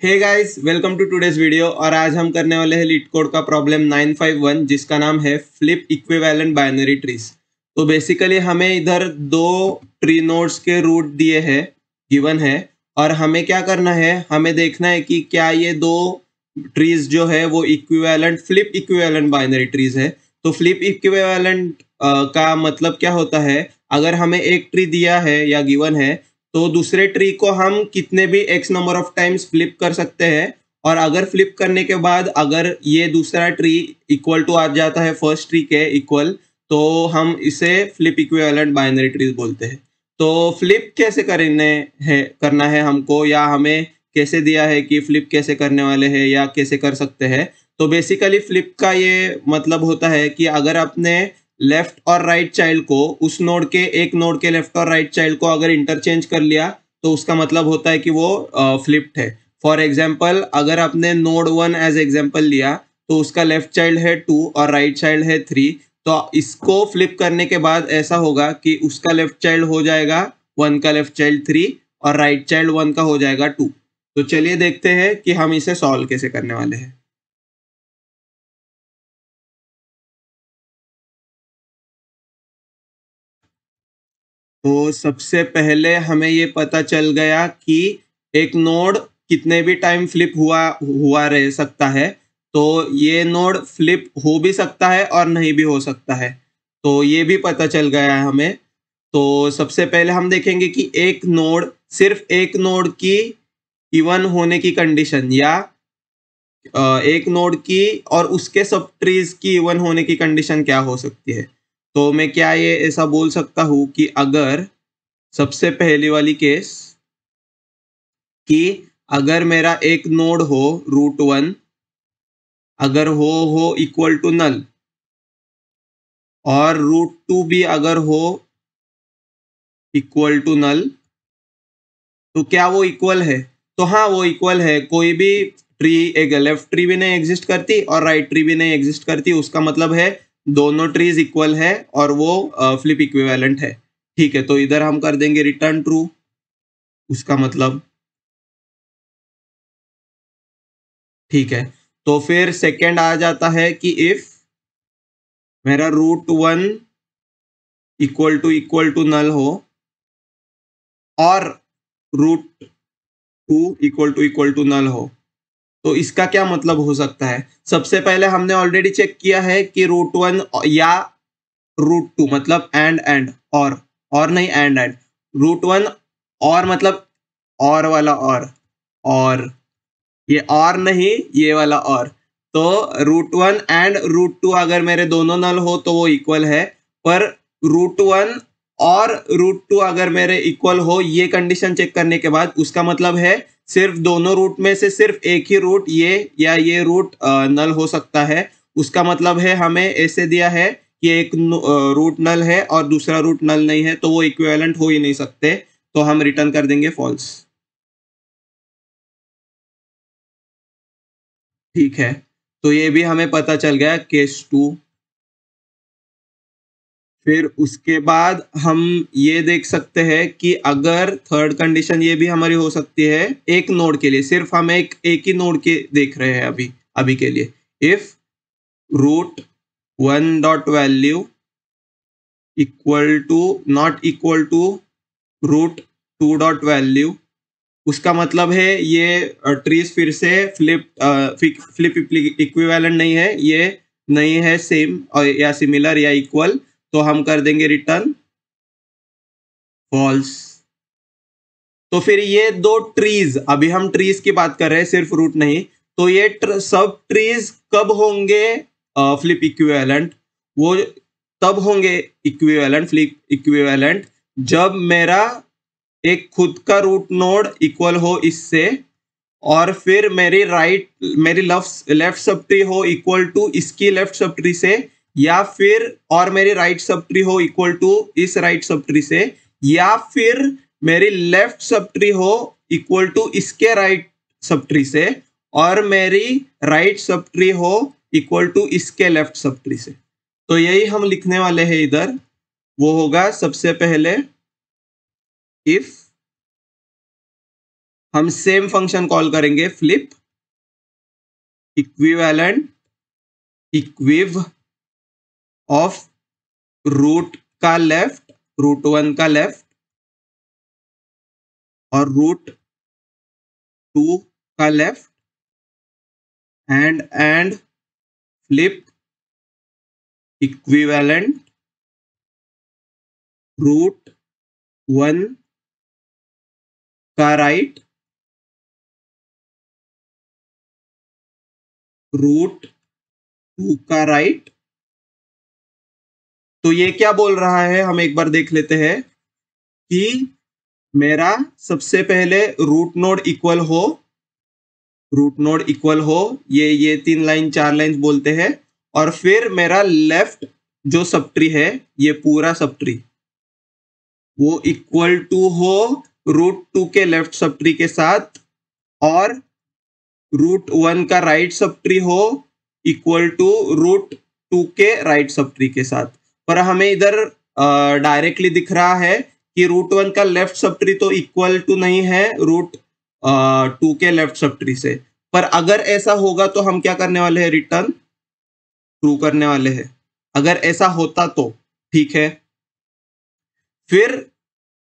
Hey guys, welcome to today's video. और आज हम करने वाले हैं लीड कोड का प्रॉब्लम 951 जिसका नाम है फ्लिप इक्विवेलेंट बाइनरी ट्रीज। तो बेसिकली हमें इधर दो ट्री नोड्स के रूट दिए हैं, गिवन है, और हमें क्या करना है, हमें देखना है कि क्या ये दो ट्रीज जो है वो equivalent flip equivalent binary trees है। तो फ्लिप इक्विवेलेंट का मतलब क्या होता है, अगर हमें एक ट्री दिया है या गिवन है तो दूसरे ट्री को हम कितने भी x number of times flip कर सकते हैं। और अगर फ्लिप करने के बाद अगर ये दूसरा ट्री इक्वल टू आ जाता है फर्स्ट ट्री के इक्वल, तो हम इसे फ्लिप इक्विवेलेंट बाइनरी ट्रीज बोलते हैं। तो फ्लिप कैसे करना है हमको, या हमें कैसे दिया है कि फ्लिप कैसे करने वाले हैं या कैसे कर सकते हैं। तो बेसिकली फ्लिप का ये मतलब होता है कि अगर आपने लेफ्ट और राइट चाइल्ड को उस नोड के एक नोड के लेफ्ट और राइट चाइल्ड को अगर इंटरचेंज कर लिया तो उसका मतलब होता है कि वो फ्लिप्ड है। फॉर एग्जाम्पल, अगर आपने नोड 1 एज एग्जाम्पल लिया तो उसका लेफ्ट चाइल्ड है 2 और राइट चाइल्ड है 3, तो इसको फ्लिप करने के बाद ऐसा होगा कि उसका लेफ्ट चाइल्ड हो जाएगा 1 का लेफ्ट चाइल्ड 3 और राइट चाइल्ड 1 का हो जाएगा 2। तो चलिए देखते हैं कि हम इसे सॉल्व कैसे करने वाले हैं। तो सबसे पहले हमें ये पता चल गया कि एक नोड कितने भी टाइम फ्लिप हुआ हुआ रह सकता है। तो ये नोड फ्लिप हो भी सकता है और नहीं भी हो सकता है, तो ये भी पता चल गया है हमें। तो सबसे पहले हम देखेंगे कि एक नोड, सिर्फ एक नोड की इवन होने की कंडीशन, या एक नोड की और उसके सब ट्रीज की इवन होने की कंडीशन क्या हो सकती है। तो मैं क्या ये ऐसा बोल सकता हूँ कि अगर सबसे पहली वाली केस कि अगर मेरा एक नोड हो रूट 1, अगर हो इक्वल टू नल, और रूट 2 भी अगर हो इक्वल टू नल, तो क्या वो इक्वल है? तो हाँ, वो इक्वल है। कोई भी ट्री, एक लेफ्ट ट्री भी नहीं एग्जिस्ट करती और राइट ट्री भी नहीं एग्जिस्ट करती, उसका मतलब है दोनों ट्रीज इक्वल है और वो फ्लिप इक्विवेलेंट है। ठीक है, तो इधर हम कर देंगे रिटर्न ट्रू, उसका मतलब ठीक है। तो फिर सेकेंड आ जाता है कि इफ मेरा रूट 1 इक्वल टू नल हो और रूट 2 इक्वल टू नल हो, तो इसका क्या मतलब हो सकता है। सबसे पहले हमने ऑलरेडी चेक किया है कि रूट 1 या रूट 2 मतलब एंड और नहीं, एंड रूट 1 और मतलब और वाला और ये और नहीं, ये वाला और। तो रूट 1 एंड रूट 2 अगर मेरे दोनों नल हो तो वो इक्वल है, पर रूट 1 और रूट 2 अगर मेरे इक्वल हो, ये कंडीशन चेक करने के बाद उसका मतलब है सिर्फ दोनों रूट में से सिर्फ एक ही रूट, ये या ये रूट नल हो सकता है। उसका मतलब है हमें ऐसे दिया है कि एक रूट नल है और दूसरा रूट नल नहीं है, तो वो इक्विवेलेंट हो ही नहीं सकते। तो हम रिटर्न कर देंगे फॉल्स। ठीक है, तो ये भी हमें पता चल गया केस 2। फिर उसके बाद हम ये देख सकते हैं कि अगर थर्ड कंडीशन ये भी हमारी हो सकती है एक नोड के लिए, सिर्फ हम एक ही नोड के देख रहे हैं अभी अभी के लिए। If root 1 dot value equal to not equal to root 2 dot value, उसका मतलब है ये ट्रीज फिर से फ्लिप इक्विवेलेंट नहीं है, ये नहीं है सेम और या सिमिलर या इक्वल। तो हम कर देंगे रिटर्न फॉल्स। तो फिर ये दो ट्रीज, अभी हम ट्रीज की बात कर रहे हैं सिर्फ रूट नहीं, तो ये सब ट्रीज कब होंगे फ्लिप इक्विवेलेंट? वो तब होंगे इक्विवेलेंट, फ्लिप इक्विवेलेंट, जब मेरा एक खुद का रूट नोड इक्वल हो इससे, और फिर मेरी लेफ्ट सब ट्री हो इक्वल टू इसकी लेफ्ट सब ट्री से, या फिर और मेरी राइट सब ट्री हो इक्वल टू इस राइट सब ट्री से, या फिर मेरी लेफ्ट सब ट्री हो इक्वल टू इसके राइट सब ट्री से, और मेरी राइट सब ट्री हो इक्वल टू इसके लेफ्ट सब ट्री से। तो यही हम लिखने वाले हैं इधर। वो होगा सबसे पहले इफ हम सेम फंक्शन कॉल करेंगे flip equivalent equiv of root का लेफ्ट, रूट 1 का लेफ्ट और रूट 2 का left and flip equivalent root 1 का राइट, रूट 2 का राइट। तो ये क्या बोल रहा है, हम एक बार देख लेते हैं कि मेरा सबसे पहले रूट नोड इक्वल हो, रूट नोड इक्वल हो, ये 3 लाइन 4 लाइन बोलते हैं, और फिर मेरा लेफ्ट जो सब ट्री है, ये पूरा सब ट्री वो इक्वल टू हो रूट 2 के लेफ्ट सब ट्री के साथ, और रूट 1 का राइट सब ट्री हो इक्वल टू रूट 2 के राइट सब ट्री के साथ। पर हमें इधर डायरेक्टली दिख रहा है कि रूट 1 का लेफ्ट सब ट्री तो इक्वल टू नहीं है रूट 2 के लेफ्ट सब ट्री से। पर अगर ऐसा होगा तो हम क्या करने वाले हैं, रिटर्न ट्रू करने वाले हैं। अगर ऐसा होता तो ठीक है। फिर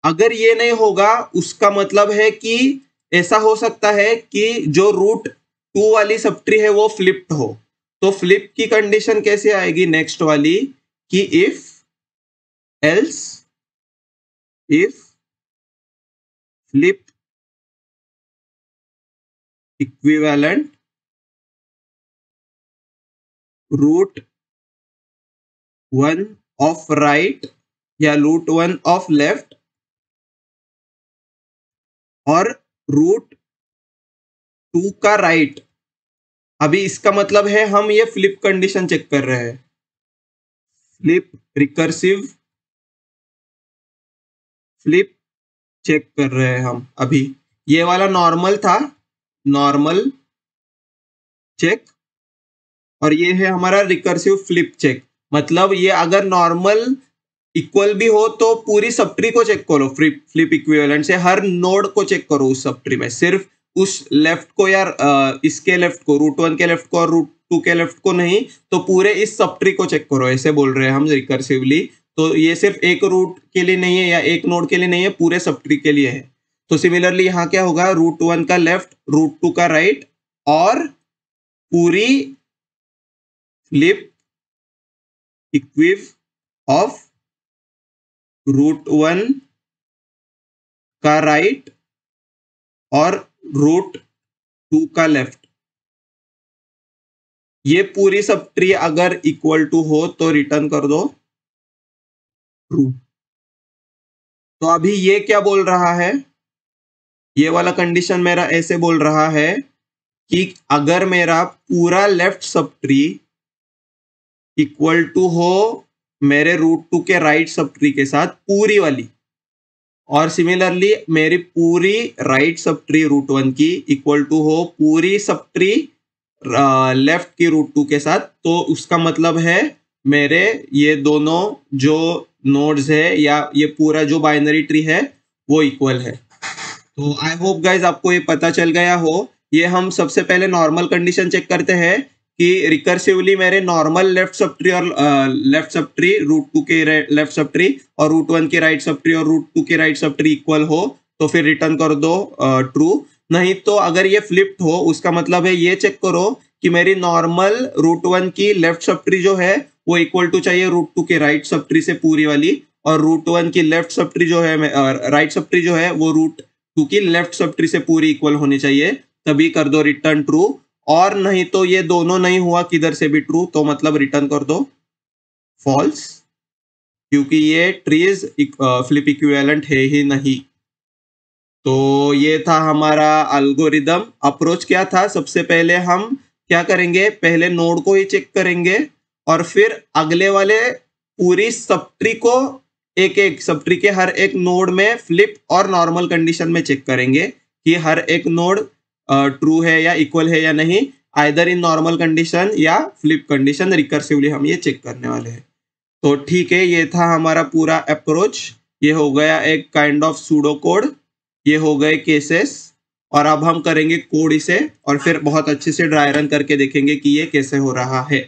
अगर ये नहीं होगा, उसका मतलब है कि ऐसा हो सकता है कि जो रूट 2 वाली सब ट्री है वो फ्लिप्ड हो। तो फ्लिप की कंडीशन कैसे आएगी, नेक्स्ट वाली, कि if else if flip equivalent root 1 of right या रूट 1 ऑफ लेफ्ट और रूट 2 का राइट। अभी इसका मतलब है हम ये फ्लिप कंडीशन चेक कर रहे हैं, फ्लिप रिकर्सिव फ्लिप चेक कर रहे हैं हम। अभी ये वाला नॉर्मल था, नॉर्मल चेक, और ये है हमारा रिकर्सिव फ्लिप चेक। मतलब ये अगर नॉर्मल इक्वल भी हो तो पूरी सब ट्री को चेक करो, फ्लिप इक्विवेलेंट से हर नोड को चेक करो उस सब ट्री में, सिर्फ उस लेफ्ट को या इसके लेफ्ट को, रूट 1 के लेफ्ट को और रूट 2 के लेफ्ट को नहीं, तो पूरे इस सब ट्री को चेक करो। ऐसे बोल रहे हैं हम रिकर्सिवली। तो ये सिर्फ एक रूट के लिए नहीं है या एक नोड के लिए नहीं है, पूरे सब ट्री के लिए है। तो सिमिलरली यहाँ क्या होगा, रूट 1 का लेफ्ट, रूट 2 का राइट और पूरी फ्लिप इक्विव ऑफ रूट 1 का राइट और रूट 2 का लेफ्ट। ये पूरी सब ट्री अगर इक्वल टू हो तो रिटर्न कर दो ट्रू। तो अभी ये क्या बोल रहा है, ये वाला कंडीशन मेरा ऐसे बोल रहा है कि अगर मेरा पूरा left sub tree equal to हो मेरे रूट 2 के राइट सब ट्री के साथ पूरी वाली, और सिमिलरली मेरी पूरी राइट सब ट्री रूट 1 की इक्वल टू हो पूरी सब ट्री लेफ्ट की रूट 2 के साथ, तो उसका मतलब है मेरे ये दोनों जो नोड्स है या ये पूरा जो बाइनरी ट्री है वो इक्वल है। तो आई होप गाइज आपको ये पता चल गया हो। ये हम सबसे पहले नॉर्मल कंडीशन चेक करते हैं कि रिकर्सिवली मेरे नॉर्मल लेफ्ट सब ट्री और लेफ्ट सब ट्री रूट 2 के लेफ्ट सब ट्री और रूट 1 के राइट सब ट्री और रूट 2 के राइट सब ट्री इक्वल हो तो फिर रिटर्न कर दो ट्रू। नहीं तो अगर ये फ्लिप्ड हो उसका मतलब है ये चेक करो कि मेरी नॉर्मल रूट 1 की लेफ्ट सब ट्री जो है वो इक्वल टू चाहिए रूट 2 के राइट सब ट्री से पूरी वाली, और रूट 1 की लेफ्ट सब ट्री जो है राइट सब ट्री जो है वो रूट 2 की लेफ्ट सब ट्री से पूरी इक्वल होनी चाहिए, तभी कर दो रिटर्न ट्रू। और नहीं तो ये दोनों नहीं हुआ किधर से भी ट्रू तो मतलब रिटर्न कर दो फॉल्स, क्योंकि ये ट्रीज फ्लिप इक्विवेलेंट है ही नहीं। तो ये था हमारा एल्गोरिदम। अप्रोच क्या था, सबसे पहले हम क्या करेंगे, पहले नोड को ही चेक करेंगे और फिर अगले वाले पूरी सब ट्री को एक एक सब ट्री के हर एक नोड में फ्लिप और नॉर्मल कंडीशन में चेक करेंगे कि हर एक नोड ट्रू है या इक्वल है या नहीं, आइदर इन नॉर्मल कंडीशन या फ्लिप कंडीशन। रिकर्सिवली हम ये चेक करने वाले हैं। तो ठीक है, ये था हमारा पूरा अप्रोच। ये हो गया एक काइंड ऑफ सूडो कोड, ये हो गए केसेस। और अब हम करेंगे कोड इसे और फिर बहुत अच्छे से ड्राई रन करके देखेंगे कि ये कैसे हो रहा है।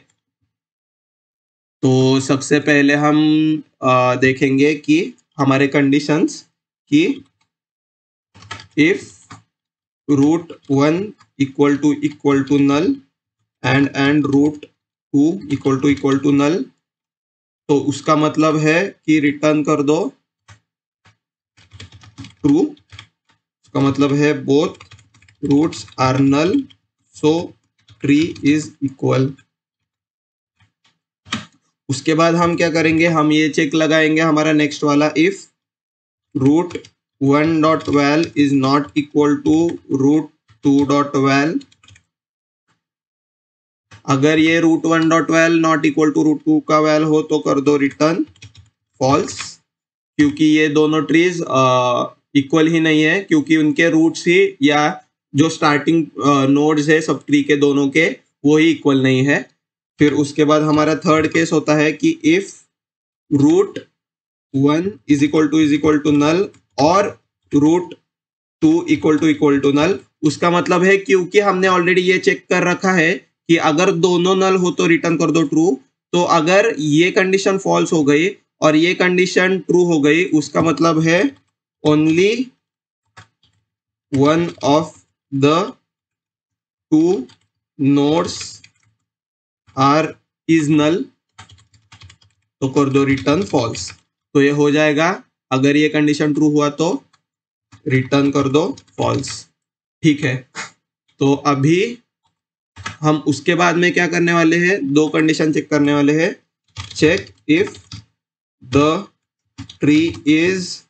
तो सबसे पहले हम देखेंगे कि हमारे कंडीशंस कि if √1 equal to null and √2 equal to null, तो उसका मतलब है कि रिटर्न कर दो ट्रू। उसका मतलब है both roots are null so tree is equal. उसके बाद हम क्या करेंगे, हम ये चेक लगाएंगे हमारा नेक्स्ट वाला, if √1.val is not equal to √2.val। अगर ये √1.val नॉट इक्वल टू √2 का वैल हो तो कर दो रिटर्न फॉल्स, क्योंकि ये दोनों ट्रीज इक्वल ही नहीं है, क्योंकि उनके रूट्स ही या जो स्टार्टिंग नोड्स है सब ट्री के दोनों के वो ही इक्वल नहीं है। फिर उसके बाद हमारा थर्ड केस होता है कि if √1 is equal to null और √2 इक्वल टू नल। उसका मतलब है क्योंकि हमने ऑलरेडी ये चेक कर रखा है कि अगर दोनों नल हो तो रिटर्न कर दो ट्रू। तो अगर ये कंडीशन फॉल्स हो गई और ये कंडीशन ट्रू हो गई, उसका मतलब है only one of the two nodes are is null, तो कर दो रिटर्न फॉल्स। तो ये हो जाएगा, अगर ये कंडीशन ट्रू हुआ तो रिटर्न कर दो फॉल्स। ठीक है, तो अभी हम उसके बाद में क्या करने वाले हैं, दो कंडीशन चेक करने वाले हैं। Check if the tree is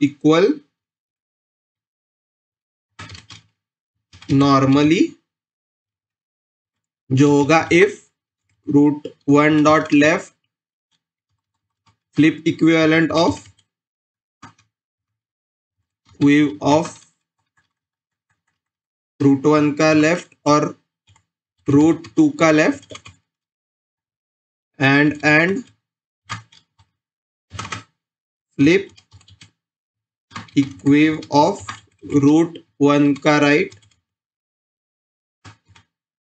equal normally, जो होगा if √1.left flip equivalent of wave of √1 का लेफ्ट और √2 का left and flip equiv of √1 का राइट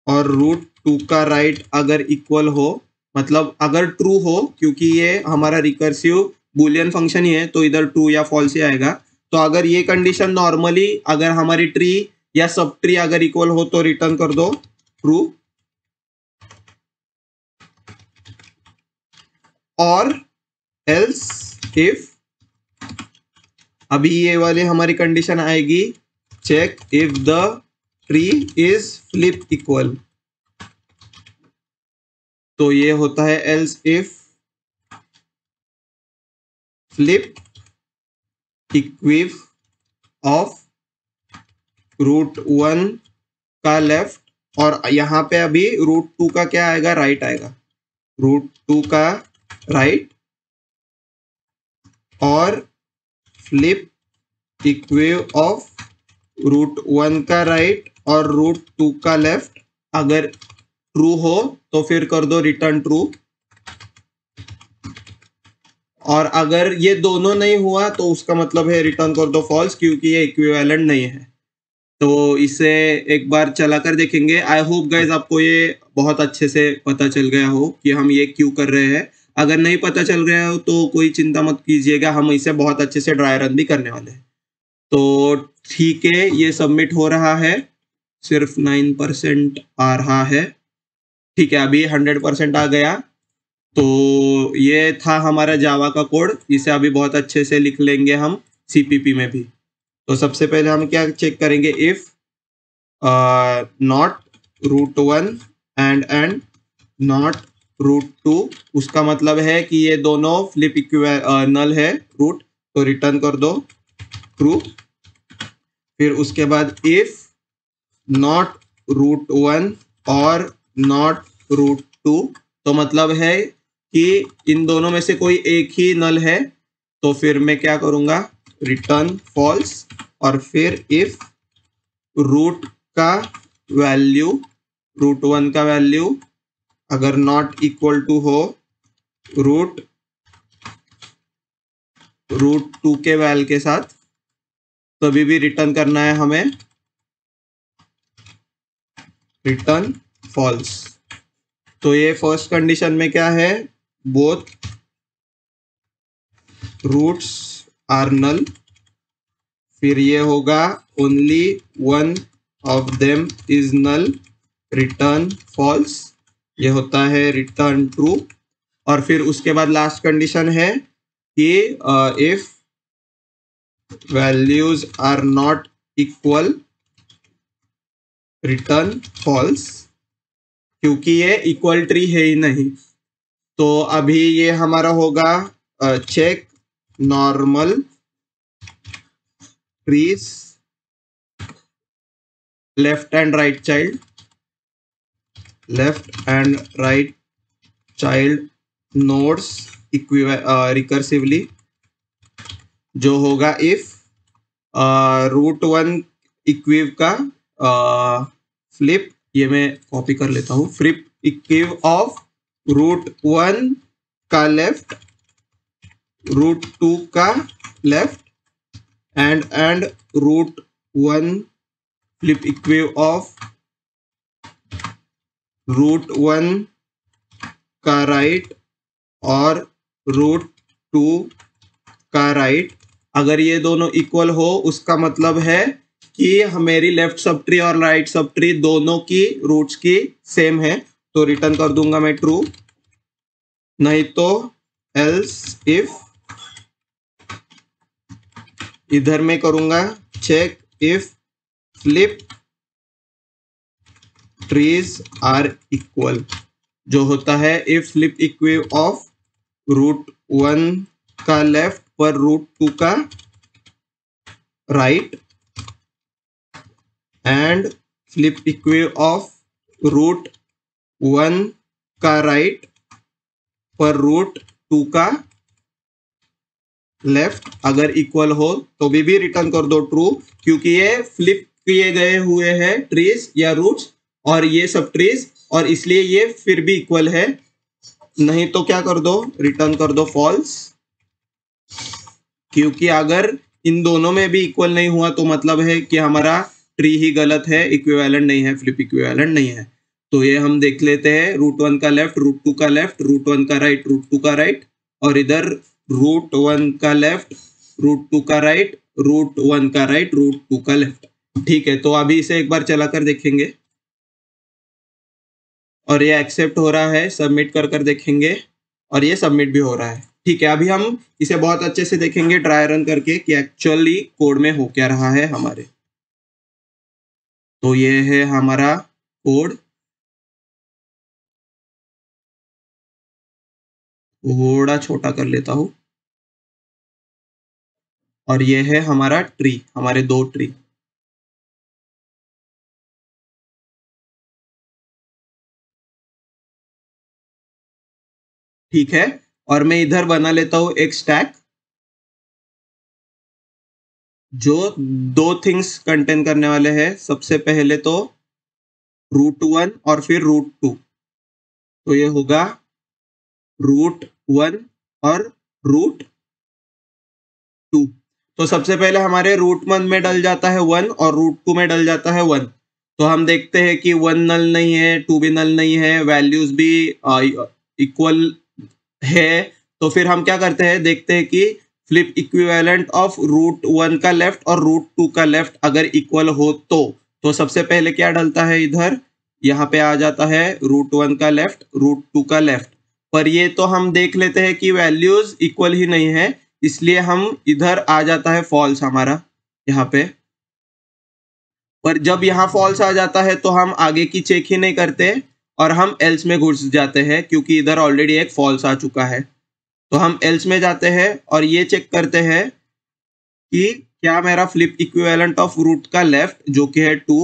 और √2 का राइट अगर इक्वल हो, मतलब अगर ट्रू हो, क्योंकि ये हमारा रिकर्सिव बुलियन फंक्शन ही है तो इधर ट्रू या फॉल्स ही आएगा। तो अगर ये कंडीशन नॉर्मली अगर हमारी ट्री या सब ट्री अगर इक्वल हो तो रिटर्न कर दो ट्रू, और एल्स इफ, अभी ये वाली हमारी कंडीशन आएगी, check if the tree is flip equal. तो ये होता है else if flip equiv of √1 का लेफ्ट, और यहाँ पे अभी √2 का क्या आएगा, राइट आएगा, √2 का राइट और फ्लिप इक्वेव ऑफ √1 का राइट और √2 का लेफ्ट अगर ट्रू हो तो फिर कर दो रिटर्न ट्रू, और अगर ये दोनों नहीं हुआ तो उसका मतलब है रिटर्न कर दो फॉल्स, क्योंकि ये इक्विवेलेंट नहीं है। तो इसे एक बार चला कर देखेंगे। आई होप गाइज आपको ये बहुत अच्छे से पता चल गया हो कि हम ये क्यों कर रहे हैं। अगर नहीं पता चल रहा हो तो कोई चिंता मत कीजिएगा, हम इसे बहुत अच्छे से ड्राई रन भी करने वाले हैं। तो ठीक है, ये सबमिट हो रहा है, सिर्फ 9% आ रहा है। ठीक है, अभी 100% आ गया। तो ये था हमारा जावा का कोड, इसे अभी बहुत अच्छे से लिख लेंगे हम सीपीपी में भी। तो सबसे पहले हम क्या चेक करेंगे, इफ नॉट √1 एंड नॉट √2, उसका मतलब है कि ये दोनों फ्लिप नल है रूट, तो रिटर्न कर दो ट्रू। फिर उसके बाद इफ नॉट √1 और नॉट √2, तो मतलब है कि इन दोनों में से कोई एक ही नल है, तो फिर मैं क्या करूंगा, रिटर्न फॉल्स। और फिर इफ रूट का वैल्यू, √1 का वैल्यू अगर नॉट इक्वल टू हो √2 के वैल्यू के साथ, तो अभी भी रिटर्न करना है हमें, रिटर्न फॉल्स। तो ये फर्स्ट कंडीशन में क्या है, बोथ रूट्स आर नल। फिर ये होगा only one of them is null, return false. ये होता है रिटर्न ट्रू। और फिर उसके बाद लास्ट कंडीशन है कि if values are not equal, return false, क्योंकि ये इक्वल ट्री है ही नहीं। तो अभी ये हमारा होगा check normal trees left and right child, left and right child nodes recursively, जो होगा इफ रूट वन इक्विव का फ्लिप, ये मैं कॉपी कर लेता हूँ, flip equiv of root one का लेफ्ट, रूट टू का left, and root one flip equiv of root one का राइट और रूट टू का राइट। अगर ये दोनों इक्वल हो उसका मतलब है कि मेरी लेफ्ट सब ट्री और राइट सब ट्री दोनों की रूट्स की सेम है, तो रिटर्न कर दूंगा मैं ट्रू। नहीं तो एल्स इफ, इधर में करूंगा check if flip trees are equal, जो होता है if flip equiv of root one का लेफ्ट पर रूट टू का right and flip equiv of root one का राइट पर रूट टू का लेफ्ट अगर इक्वल हो तो भी रिटर्न कर दो ट्रू, क्योंकि ये फ्लिप किए गए हुए हैं ट्रीज या रूट्स और ये सब ट्रीज, और इसलिए ये फिर भी इक्वल है। नहीं तो क्या कर दो, रिटर्न कर दो फॉल्स, क्योंकि अगर इन दोनों में भी इक्वल नहीं हुआ तो मतलब है कि हमारा ट्री ही गलत है, इक्विवेलेंट नहीं है, फ्लिप इक्विवेलेंट नहीं है। तो ये हम देख लेते हैं, रूट वन का लेफ्ट, रूट टू का लेफ्ट, रूट वन का राइट, रूट टू का राइट, और इधर रूट वन का लेफ्ट, रूट टू का राइट, रूट वन का राइट, रूट टू का लेफ्ट। ठीक है, तो अभी इसे एक बार चला कर देखेंगे और ये एक्सेप्ट हो रहा है, सबमिट कर कर देखेंगे और ये सबमिट भी हो रहा है। ठीक है, अभी हम इसे बहुत अच्छे से देखेंगे ट्राई रन करके कि एक्चुअली कोड में हो क्या रहा है हमारे। तो ये है हमारा कोड, थोड़ा छोटा कर लेता हूं, और ये है हमारा ट्री, हमारे दो ट्री। ठीक है, और मैं इधर बना लेता हूं एक स्टैक जो दो थिंग्स कंटेन करने वाले हैं। सबसे पहले तो रूट वन और फिर रूट टू, तो ये होगा रूट वन और रूट टू। तो सबसे पहले हमारे रूट वन में डल जाता है वन और रूट टू में डल जाता है वन। तो हम देखते हैं कि वन नल नहीं है, टू भी नल नहीं है, वैल्यूज भी इक्वल है। तो फिर हम क्या करते हैं, देखते हैं कि flip equivalent of root one का लेफ्ट और रूट टू का लेफ्ट अगर इक्वल हो तो सबसे पहले क्या डलता है, इधर यहाँ पे आ जाता है रूट वन का लेफ्ट, रूट टू का लेफ्ट। पर ये तो हम देख लेते हैं कि वैल्यूज इक्वल ही नहीं है, इसलिए हम इधर आ जाता है फॉल्स हमारा यहाँ पे। पर जब यहाँ फॉल्स आ जाता है तो हम आगे की चेक ही नहीं करते और हम एल्स में घुस जाते हैं, क्योंकि इधर ऑलरेडी एक फॉल्स आ चुका है। तो हम एल्स में जाते हैं और ये चेक करते हैं कि क्या मेरा फ्लिप इक्विवेलेंट ऑफ रूट का लेफ्ट जो कि है 2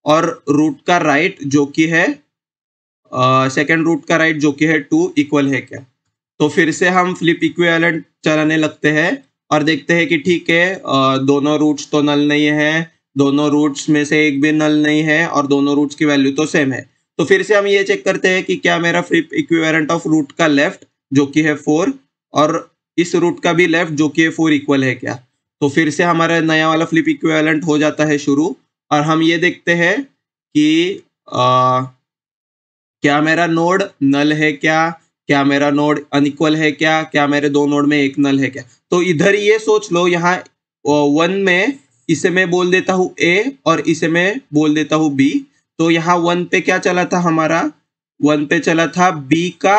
और रूट का राइट जो कि है सेकेंड रूट का राइट जो कि है 2 इक्वल है क्या। तो फिर से हम फ्लिप इक्विवेलेंट चलाने लगते हैं और देखते हैं कि ठीक है, दोनों रूट्स तो नल नहीं है, दोनों रूट्स में से एक भी नल नहीं है और दोनों रूट्स की वैल्यू तो सेम है। तो फिर से हम ये चेक करते हैं कि क्या मेरा फ्लिप इक्विवेलेंट ऑफ रूट का लेफ्ट जो कि है 4 और इस रूट का भी लेफ्ट जो कि है 4 इक्वल है क्या। तो फिर से हमारा नया वाला फ्लिप इक्विवेलेंट हो जाता है शुरू, और हम ये देखते हैं कि क्या मेरा नोड नल है, क्या मेरा नोड अनइक्वल है, क्या मेरे दो नोड में एक नल है क्या। तो इधर ये सोच लो, यहाँ 1 में इसे मैं बोल देता हूँ A और इसे मैं बोल देता हूँ B। तो यहाँ 1 पे क्या चला था हमारा, 1 पे चला था B का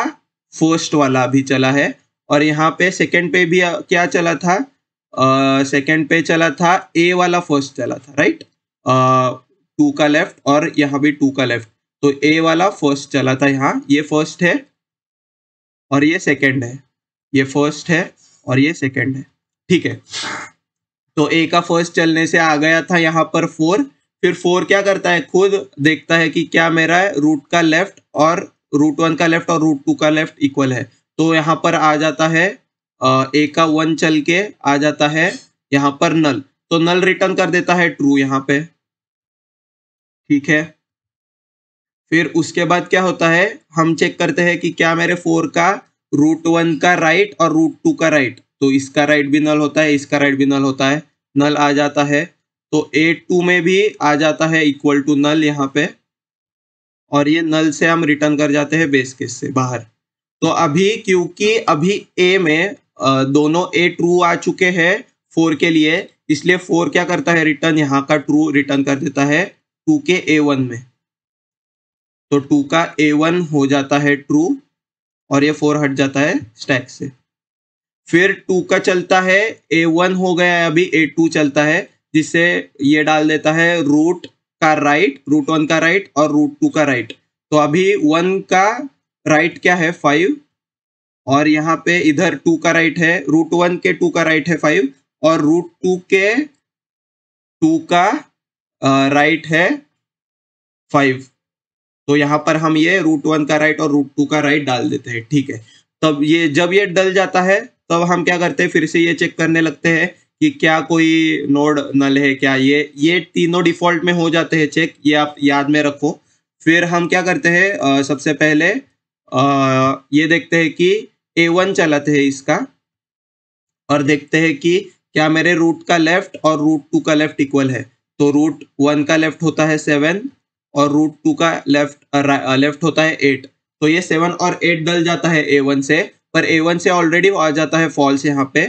फर्स्ट वाला भी चला है, और यहाँ पे सेकंड पे भी क्या चला था, सेकंड पे चला था A वाला फर्स्ट चला था, राइट। 2 का लेफ्ट और यहाँ भी 2 का लेफ्ट। तो A वाला फर्स्ट चला था, यहाँ ये फर्स्ट है और ये सेकंड है, ये फर्स्ट है और ये सेकंड है, ठीक है। तो A का फर्स्ट चलने से आ गया था यहाँ पर 4। फिर 4 क्या करता है, खुद देखता है कि क्या मेरा रूट का लेफ्ट और रूट 1 का लेफ्ट और रूट 2 का लेफ्ट इक्वल है। तो यहाँ पर आ जाता है A का 1 चल के आ जाता है यहाँ पर नल, तो नल रिटर्न कर देता है ट्रू यहाँ पे, ठीक है। फिर उसके बाद क्या होता है, हम चेक करते हैं कि क्या मेरे 4 का रूट 1 का राइट और रूट 2 का राइट, तो इसका राइट भी नल होता है, इसका राइट भी नल होता है, नल आ जाता है। तो A2 में भी आ जाता है इक्वल टू नल यहाँ पे, और ये नल से हम रिटर्न कर जाते हैं बेस केस से बाहर। तो अभी क्योंकि अभी A में दोनों A ट्रू आ चुके हैं 4 के लिए, इसलिए 4 क्या करता है, रिटर्न यहाँ का ट्रू रिटर्न कर देता है 2 के A1 में। तो 2 का A1 हो जाता है ट्रू और ये 4 हट जाता है स्टैक से। फिर 2 का चलता है, A1 हो गया है, अभी A2 चलता है, जिससे ये डाल देता है रूट का राइट, रूट 1 का राइट और रूट 2 का राइट। तो अभी 1 का राइट क्या है 5, और यहाँ पे इधर 2 का राइट है, रूट 1 के 2 का राइट है 5 और रूट 2 के 2 का राइट है 5। तो यहाँ पर हम ये रूट 1 का राइट और रूट 2 का राइट डाल देते हैं, ठीक है। तब ये जब ये डल जाता है तब हम क्या करते हैं, फिर से ये चेक करने लगते हैं कि क्या कोई नोड नल है क्या। ये तीनों डिफॉल्ट में हो जाते हैं चेक, ये आप याद में रखो। फिर हम क्या करते हैं, सबसे पहले ये देखते हैं कि A1 चलाते हैं इसका, और देखते हैं कि क्या मेरे रूट का लेफ्ट और रूट 2 का लेफ्ट इक्वल है। तो रूट 1 का लेफ्ट होता है 7 और रूट 2 का लेफ्ट होता है 8। तो ये 7 और 8 डल जाता है A1 से, पर A1 से ऑलरेडी आ जाता है फॉल्स यहाँ पे,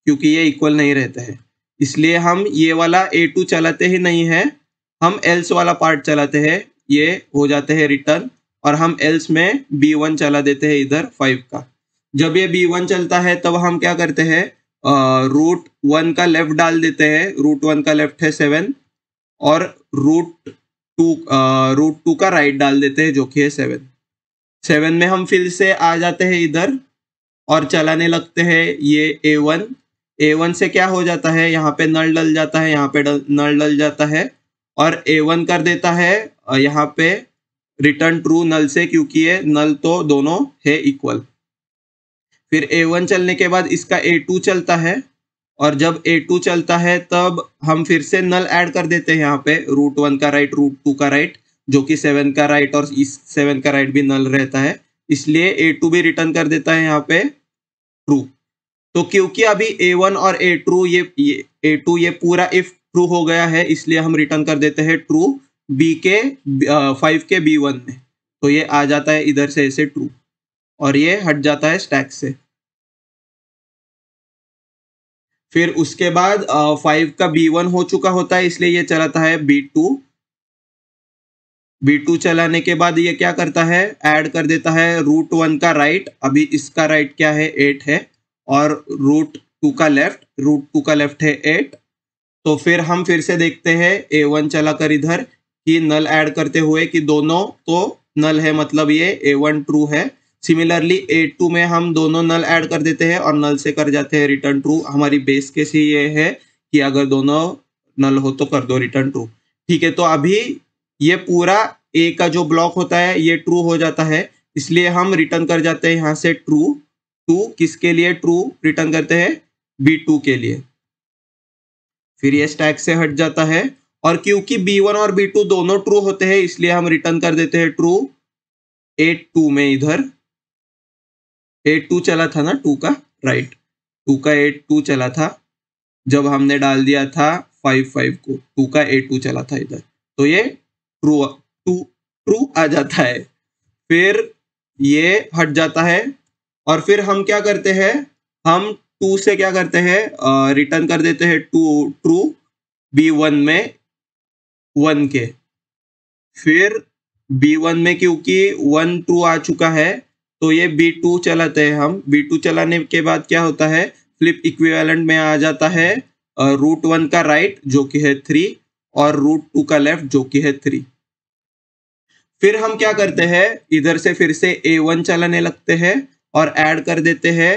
क्योंकि ये इक्वल नहीं रहते हैं। इसलिए हम ये वाला A2 चलाते ही नहीं है, हम एल्स वाला पार्ट चलाते हैं, ये हो जाते हैं रिटर्न, और हम एल्स में B1 चला देते हैं इधर 5 का। जब ये B1 चलता है तब हम क्या करते हैं, रूट 1 का लेफ्ट डाल देते हैं, रूट 1 का लेफ्ट है 7 और रूट 2 का राइट डाल देते हैं जो कि है 7 में हम फिर से आ जाते हैं इधर और चलाने लगते हैं ये A1 से क्या हो जाता है, यहाँ पे नल डल जाता है, यहाँ पे नल डल जाता है, और A1 कर देता है यहाँ पे रिटर्न ट्रू नल से, क्योंकि ये नल तो दोनों है इक्वल। फिर A1 चलने के बाद इसका A2 चलता है, और जब A2 चलता है तब हम फिर से नल ऐड कर देते हैं यहाँ पे, रूट 1 का राइट रूट 2 का राइट, जो कि 7 का राइट और इस 7 का राइट भी नल रहता है, इसलिए A2 भी रिटर्न कर देता है यहाँ पे ट्रू। तो क्योंकि अभी A1 और A2 A2 ये पूरा इफ ट्रू हो गया है, इसलिए हम रिटर्न कर देते हैं ट्रू 5 के B1 में। तो ये आ जाता है इधर से ऐसे ट्रू, और ये हट जाता है स्टैक से। फिर उसके बाद 5 का B1 हो चुका होता है, इसलिए ये चलाता है B2 चलाने के बाद ये क्या करता है, ऐड कर देता है रूट 1 का राइट, अभी इसका राइट क्या है 8 है, और रूट 2 का लेफ्ट है 8। तो फिर हम फिर से देखते हैं A1 चला कर इधर कि नल ऐड करते हुए कि दोनों तो नल है, मतलब ये A1 ट्रू है। सिमिलरली A2 में हम दोनों नल ऐड कर देते हैं और नल से कर जाते हैं रिटर्न ट्रू। हमारी बेस केस ही ये है कि अगर दोनों नल हो तो कर दो रिटर्न ट्रू, ठीक है। तो अभी ये पूरा A का जो ब्लॉक होता है ये ट्रू हो जाता है, इसलिए हम रिटर्न कर जाते हैं यहाँ से ट्रू। किसके लिए ट्रू रिटर्न करते हैं, B2 के लिए। फिर ये स्टैक से हट जाता है, और क्योंकि B1 और B2 दोनों ट्रू होते हैं, इसलिए हम रिटर्न कर देते हैं ट्रू A2 में। इधर A2 चला था ना 2 का राइट, 2 का A2 चला था, जब हमने डाल दिया था 5 को, 2 का A2 चला था इधर, तो ये ट्रू आ जाता है। फिर ये हट जाता है और फिर हम क्या करते हैं, हम 2 से क्या करते हैं, रिटर्न कर देते हैं ट्रू B1 में 1 के। फिर B1 में क्योंकि 1 ट्रू आ चुका है तो ये B2 चलाते हैं हम। B2 चलाने के बाद क्या होता है, फ्लिप इक्विवेलेंट में आ जाता है √1 का राइट जो कि है 3 और √2 का लेफ्ट जो कि है 3। फिर हम क्या करते हैं, इधर से फिर से A1 चलाने लगते हैं और ऐड कर देते हैं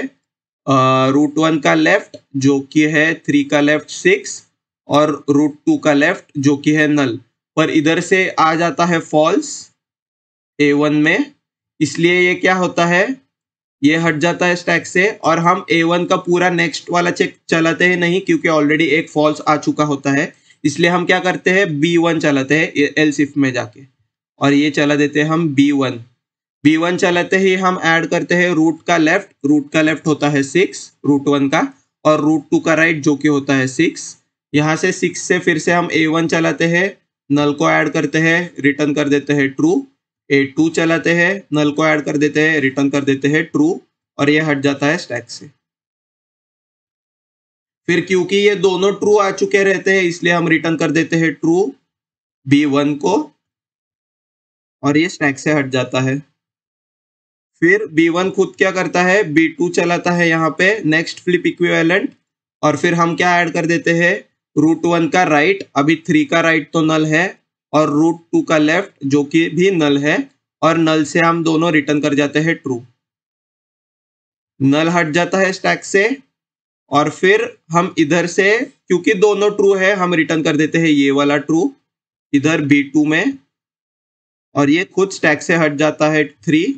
√1 का लेफ्ट जो कि है 3 का लेफ्ट 6 और √2 का लेफ्ट जो कि है नल। पर इधर से आ जाता है फॉल्स A1 में, इसलिए ये क्या होता है, ये हट जाता है स्टैक से और हम A1 का पूरा नेक्स्ट वाला चेक चलाते हैं नहीं, क्योंकि ऑलरेडी एक फॉल्स आ चुका होता है। इसलिए हम क्या करते हैं, B1 चलाते हैं एल्स इफ में जाके और ये चला देते हैं हम B1 चलाते ही हम ऐड करते हैं रूट का लेफ्ट होता है 6 √1 का और √2 का राइट जो कि होता है 6। यहाँ से 6 से फिर से हम A1 चलाते हैं, नल को ऐड करते हैं, रिटर्न कर देते हैं ट्रू। A2 चलाते हैं, नल को ऐड कर देते हैं, रिटर्न कर देते हैं ट्रू और ये हट जाता है स्टैक से। फिर क्योंकि ये दोनों ट्रू आ चुके रहते हैं इसलिए हम रिटर्न कर देते हैं ट्रू B1 को और ये स्टैक से हट जाता है। फिर B1 खुद क्या करता है, B2 चलाता है यहाँ पे नेक्स्ट फ्लिप इक्विवेलेंट और फिर हम क्या ऐड कर देते हैं √1 का राइट, अभी 3 का राइट तो नल है और √2 का लेफ्ट जो कि भी नल है और नल से हम दोनों रिटर्न कर जाते हैं ट्रू। नल हट जाता है स्टैक से और फिर हम इधर से क्योंकि दोनों ट्रू है हम रिटर्न कर देते हैं ये वाला ट्रू इधर B2 में और ये खुद स्टैक से हट जाता है 3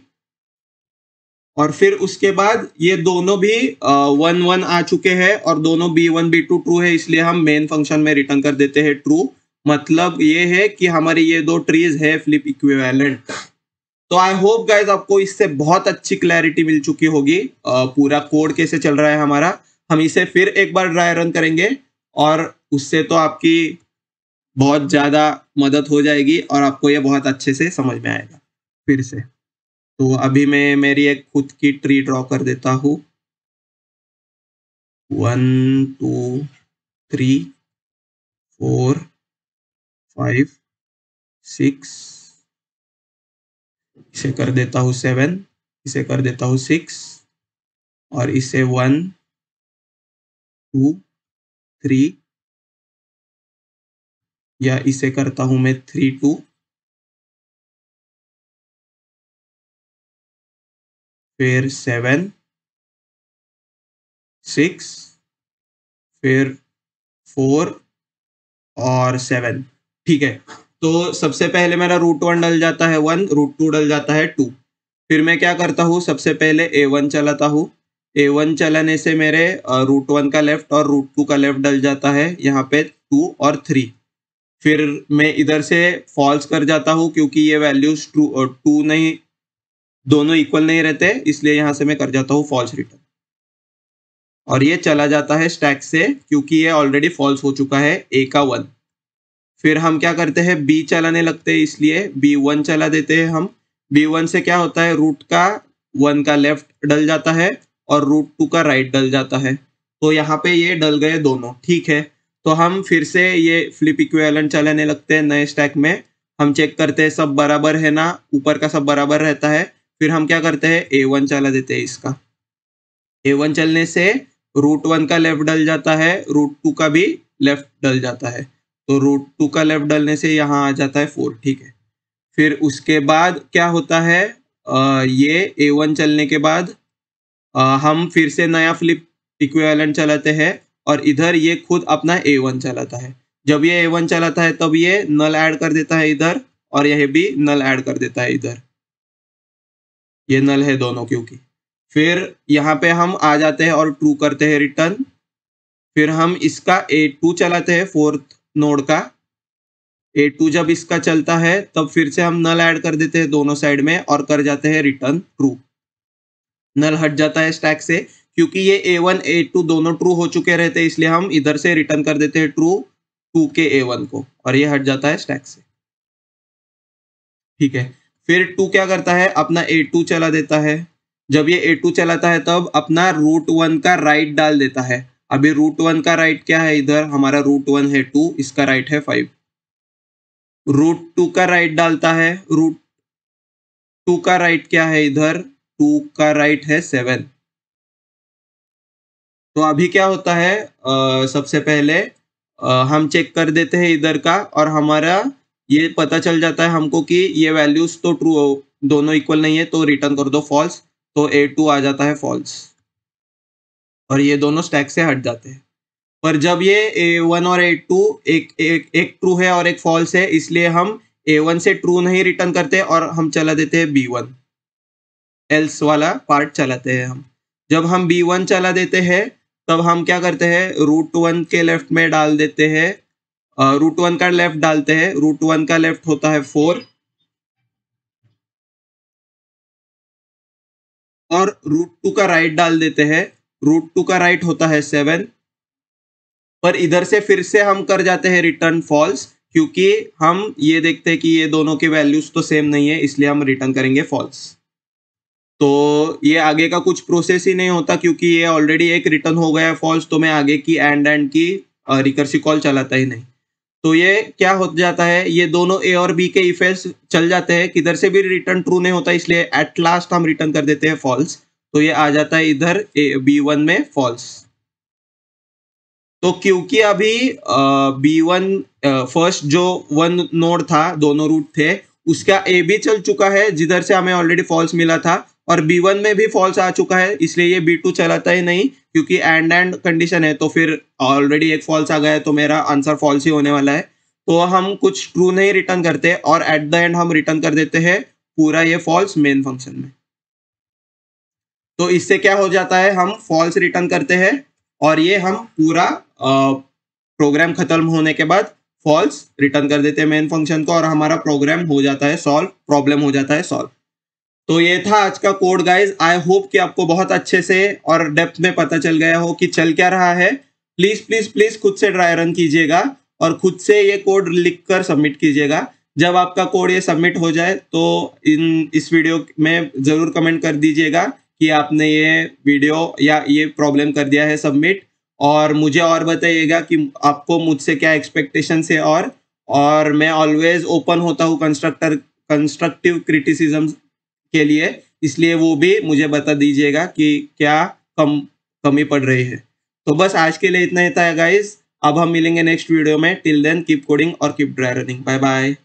और फिर उसके बाद ये दोनों भी 1 आ चुके हैं और दोनों B1 B2 ट्रू है, इसलिए हम मेन फंक्शन में रिटर्न कर देते हैं ट्रू। मतलब ये है कि हमारी ये दो ट्रीज है फ्लिप इक्विवेलेंट। तो आई होप गाइज आपको इससे बहुत अच्छी क्लैरिटी मिल चुकी होगी पूरा कोड कैसे चल रहा है हमारा। हम इसे फिर एक बार ड्राई रन करेंगे और उससे तो आपकी बहुत ज़्यादा मदद हो जाएगी और आपको ये बहुत अच्छे से समझ में आएगा फिर से। तो अभी मैं मेरी एक खुद की ट्री ड्रॉ कर देता हूँ। 1 2 3 4 5 6, इसे कर देता हूँ 7, इसे कर देता हूँ 6 और इसे 1 2 3 या इसे करता हूँ मैं 3 2 फिर 7 6 फिर 4 और 7। ठीक है, तो सबसे पहले मेरा √1 डल जाता है 1, √2 डल जाता है 2। फिर मैं क्या करता हूँ, सबसे पहले A1 चलाता हूँ। A1 चलाने से मेरे √1 का लेफ्ट और √2 का लेफ्ट डल जाता है यहाँ पे 2 और 3। फिर मैं इधर से फॉल्स कर जाता हूँ क्योंकि ये वैल्यूज ट्रू और 2 नहीं, दोनों इक्वल नहीं रहते, इसलिए यहाँ से मैं कर जाता हूँ फॉल्स रिटर्न और ये चला जाता है स्टैक से क्योंकि ये ऑलरेडी फॉल्स हो चुका है A का 1। फिर हम क्या करते हैं, B चलाने लगते हैं, इसलिए B1 चला देते हैं हम। B1 से क्या होता है, रूट का 1 का लेफ्ट डल जाता है और √2 का राइट डल जाता है। तो यहाँ पे ये डल गए दोनों। ठीक है, तो हम फिर से ये फ्लिप इक्विवेलेंट चलाने लगते हैं नए स्टैक में। हम चेक करते हैं सब बराबर है ना, ऊपर का सब बराबर रहता है। फिर हम क्या करते हैं, A1 चला देते हैं इसका। A1 चलने से √1 का लेफ्ट डल जाता है, √2 का भी लेफ्ट डल जाता है। तो √2 का लेफ्ट डलने से यहाँ आ जाता है 4। ठीक है, फिर उसके बाद क्या होता है, ये A1 चलने के बाद हम फिर से नया फ्लिप इक्विवेलेंट चलाते हैं और इधर ये खुद अपना A1 चलाता है। जब ये A1 चलाता है तब ये नल ऐड कर देता है इधर और यह भी नल ऐड कर देता है इधर, ये नल है दोनों क्योंकि। फिर यहाँ पे हम आ जाते हैं और ट्रू करते हैं रिटर्न। फिर हम इसका A2 चलाते हैं, 4th नोड का A2 जब इसका चलता है तब फिर से हम नल ऐड कर देते हैं दोनों साइड में और कर जाते हैं रिटर्न ट्रू। नल हट जाता है स्टैक से क्योंकि ये A1 A2 दोनों ट्रू हो चुके रहते हैं, इसलिए हम इधर से रिटर्न कर देते हैं ट्रू 2 के A1 को, और ये हट जाता है स्टैक से। ठीक है, फिर 2 क्या करता है, अपना A2 चला देता है। जब ये A2 चलाता है तब अपना √1 का राइट डाल देता है। अभी √1 का राइट क्या है, इधर हमारा √1 है 2, इसका राइट है 5। √2 का राइट डालता है, √2 का राइट क्या है, इधर 2 का राइट है 7। तो अभी क्या होता है, सबसे पहले हम चेक कर देते हैं इधर का, और हमारा ये पता चल जाता है हमको कि ये वैल्यूज तो ट्रू दोनों इक्वल नहीं है, तो रिटर्न कर दो फॉल्स। तो A2 आ जाता है फॉल्स, और ये दोनों स्टैक से हट जाते हैं। पर जब ये A1 और A2 एक ट्रू है और एक फॉल्स है, इसलिए हम A1 से ट्रू नहीं रिटर्न करते और हम चला देते हैं B1, एल्स वाला पार्ट चलाते हैं हम। जब हम B1 चला देते हैं तब हम क्या करते हैं, √1 के लेफ्ट में डाल देते हैं, √1 का लेफ्ट डालते हैं। √1 का लेफ्ट होता है 4 और √2 का राइट डाल देते हैं। √2 का राइट होता है 7। पर इधर से फिर से हम कर जाते हैं रिटर्न फॉल्स, क्योंकि हम ये देखते हैं कि ये दोनों की वैल्यूज तो सेम नहीं है, इसलिए हम रिटर्न करेंगे फॉल्स। तो ये आगे का कुछ प्रोसेस ही नहीं होता, क्योंकि ये ऑलरेडी एक रिटर्न हो गया है फॉल्स, तो मैं आगे की एंड की रिकर्सिव कॉल चलाता ही नहीं। तो ये क्या हो जाता है, ये दोनों A और B के इफ एल्स चल जाते हैं, किधर से भी रिटर्न ट्रू नहीं होता, इसलिए एट लास्ट हम रिटर्न कर देते हैं फॉल्स। तो ये आ जाता है इधर B1 में फॉल्स। तो क्योंकि अभी B1 फर्स्ट जो 1 नोड था, दोनों रूट थे, उसका A भी चल चुका है जिधर से हमें ऑलरेडी फॉल्स मिला था, और B1 में भी फॉल्स आ चुका है, इसलिए ये B2 चलाता ही नहीं, क्योंकि एंड कंडीशन है। तो फिर ऑलरेडी एक फॉल्स आ गया है, तो मेरा आंसर फॉल्स ही होने वाला है। तो हम कुछ ट्रू नहीं रिटर्न करते, और एट द एंड हम रिटर्न कर देते हैं पूरा ये फॉल्स मेन फंक्शन में। तो इससे क्या हो जाता है, हम फॉल्स रिटर्न करते हैं, और ये हम पूरा प्रोग्राम खत्म होने के बाद फॉल्स रिटर्न कर देते हैं मेन फंक्शन को, और हमारा प्रोग्राम हो जाता है सॉल्व, प्रॉब्लम हो जाता है सॉल्व। तो ये था आज का कोड गाइज। आई होप कि आपको बहुत अच्छे से और डेप्थ में पता चल गया हो कि चल क्या रहा है। प्लीज प्लीज प्लीज खुद से ड्राई रन कीजिएगा, और खुद से ये कोड लिखकर सबमिट कीजिएगा। जब आपका कोड ये सबमिट हो जाए तो इस वीडियो में जरूर कमेंट कर दीजिएगा कि आपने ये वीडियो या ये प्रॉब्लम कर दिया है सबमिट, और मुझे और बताइएगा कि आपको मुझसे क्या एक्सपेक्टेशन है। और मैं ऑलवेज ओपन होता हूँ कंस्ट्रक्टिव क्रिटिसिज्म के लिए, इसलिए वो भी मुझे बता दीजिएगा कि क्या कमी पड़ रही है। तो बस आज के लिए इतना ही था गाइस। अब हम मिलेंगे नेक्स्ट वीडियो में। टिल देन कीप कोडिंग और keep dry running. Bye bye.